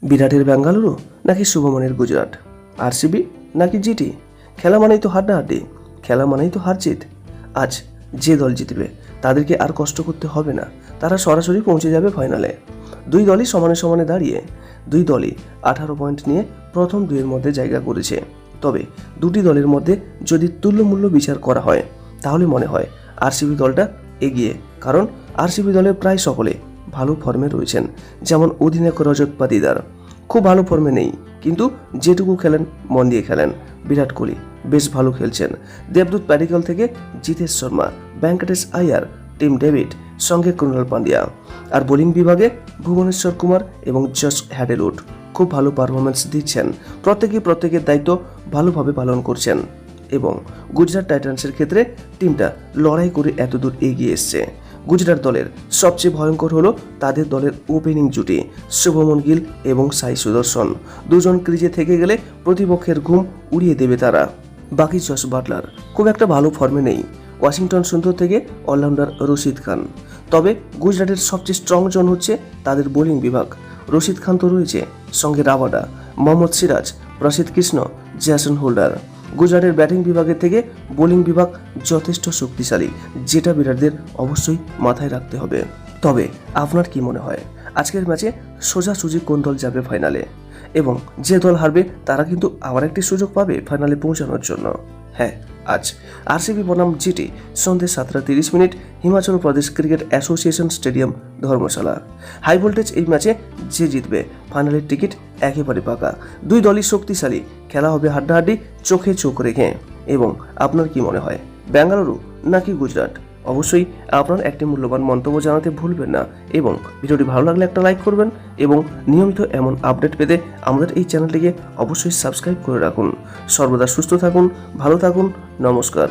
বিরাটের বেঙ্গালুরু নাকি শুভমনের গুজরাট, আরসিবি নাকি জিটি? খেলা মানেই তো হাড্ডাহাড্ডি, খেলা মানেই তো হার জিত। আজ যে দল জিতবে তাদেরকে আর কষ্ট করতে হবে না, তারা সরাসরি পৌঁছে যাবে ফাইনালে। দুই দলই সমানে সমানে দাঁড়িয়ে, দুই দলই 18 পয়েন্ট নিয়ে প্রথম দুইয়ের মধ্যে জায়গা করেছে। তবে দুটি দলের মধ্যে যদি তুল্যমূল্য বিচার করা হয় তাহলে মনে হয় আরসিবি দলটা এগিয়ে, কারণ আরসিবি দলের প্রায় সকলে ভালো ফর্মে রয়েছেন। যেমন অধিনায়ক রজত পাতিদার খুব ভালো ফর্মে নেই, কিন্তু যেটুকু খেলেন মন দিয়ে খেলেন। বিরাট কোহলি বেশ ভালো খেলছেন। দেবদূত প্যাডিকল থেকে জিতেশ শর্মা, ভেঙ্কটেশ আয়ার, টিম ডেভিড, সঙ্গে ক্রুনাল পান্ডিয়া। আর বোলিং বিভাগে ভুবনেশ্বর কুমার এবং জশ হ্যাডেলউড খুব ভালো পারফরমেন্স দিচ্ছেন। প্রত্যেকের দায়িত্ব ভালোভাবে পালন করছেন। এবং গুজরাট টাইটান্সের ক্ষেত্রে টিমটা লড়াই করে এতদূর এগিয়ে এসছে। গুজরাট দলের সবচেয়ে ভয়ঙ্কর হলো তাদের দলের ওপেনিং জুটি শুভমন গিল এবং সাই সুদর্শন। দুজন ক্রিজে থেকে গেলে প্রতিপক্ষের ঘুম উড়িয়ে দেবে তারা। বাকি জস বাটলার খুব একটা ভালো ফর্মে নেই। ওয়াশিংটন সুন্দর থেকে অলরাউন্ডার রশিদ খান। তবে গুজরাটের সবচেয়ে স্ট্রং জোন হচ্ছে তাদের বোলিং বিভাগ। রশিদ খান তো রয়েছে, সঙ্গে রাবাডা, মোহাম্মদ সিরাজ, প্রসিদ্ধ কৃষ্ণ, জ্যাসন হোল্ডার। গুজরাটের ব্যাটিং বিভাগের থেকে বোলিং বিভাগ যথেষ্ট শক্তিশালী, যেটা বিরাটদের অবশ্যই মাথায় রাখতে হবে। তবে আপনার কি মনে হয় আজকের ম্যাচে সোজাসুজি কোন দল যাবে ফাইনালে? এবং যে দল হারবে তারা কিন্তু আবার একটি সুযোগ পাবে ফাইনালে পৌঁছানোর জন্য। হ্যাঁ, আজ আরসিবি বনাম জিটি সন্ধ্যে 7:30 Himachal Pradesh cricket association stadium ধর্মশালা। হাই ভোল্টেজ এই ম্যাচে যে জিতবে ফাইনালের টিকিট একেবারে পাকা। দুই দলই শক্তিশালী, খেলা হবে হাড্ডাহাড্ডি, চোখে চোখ রেখে। এবং আপনার কি মনে হয় বেঙ্গালুরু নাকি গুজরাট? অবশ্যই আপনার একটি মূল্যবান মন্তব্য জানাতে ভুলবেন না। এবং ভিডিওটি ভালো লাগলে একটা লাইক করবেন এবং নিয়মিত এমন আপডেট পেতে আমাদের এই চ্যানেলটিকে অবশ্যই সাবস্ক্রাইব করে রাখুন। সর্বদা সুস্থ থাকুন, ভালো থাকুন, নমস্কার।